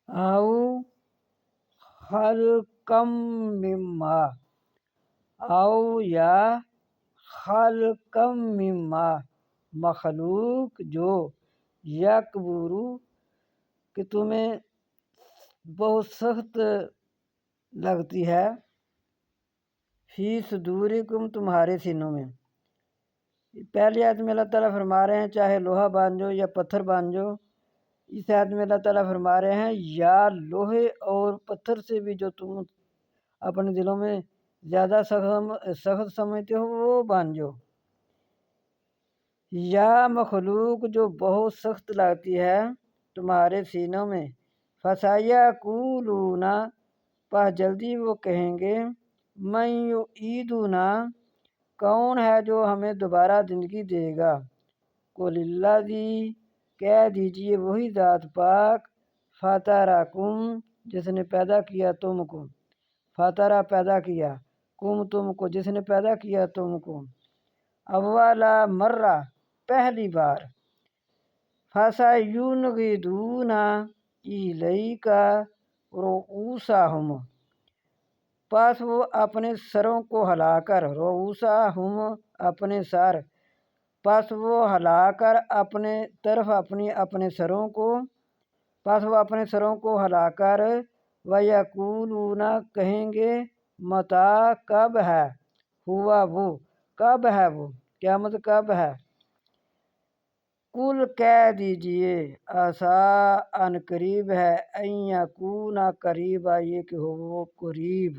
او خلقم مما، او یا خلقم مما، مخلوق جو یکبرو کہ تمہیں بہت سخت لگتی ہے، فی صدورکم تمہارے سینوں میں۔ پہلی آیت میں اللہ تعالیٰ فرما رہے ہیں چاہے لوہا باندھو یا پتھر باندھو، اس آیت میں اللہ تعالیٰ فرما رہے ہیں یا لوہے اور پتھر سے بھی جو تم اپنے دلوں میں زیادہ سخت سمجھتے ہو وہ باندھو، یا مخلوق جو بہت سخت لگتی ہے تمہارے سینوں میں، فَسَيَقُولُونَ پس جلدی وہ کہیں گے، مَن یعیدنا کون ہے جو ہمیں دوبارہ زندگی دے گا، قُلِ الَّذِی کہہ دیجئے وہی ذات پاک، فَطَرَکُم جس نے پیدا کیا تم کو، فَطَرَ پیدا کیا، کم تم کو جس نے پیدا کیا تم کو، اول مرہ پہلی بار، فَسَیُنْغِضُونَ إِلَیْکَ رُءُوسَہُم پس وہ اپنے سروں کو ہلا کر، رؤوسہم اپنے سر، پس وہ ہلا کر اپنے طرف اپنے سروں کو، پس وہ اپنے سروں کو ہلا کر، وَیَقُولُونَ کہیں گے، متیٰ کب ہے، ہوا وہ کب ہے، وہ قیامت کب ہے، قل کہہ دیجئے عسیٰ ان قریب ہے، ان یکون قریبا یہ کہ ہو وہ قریب۔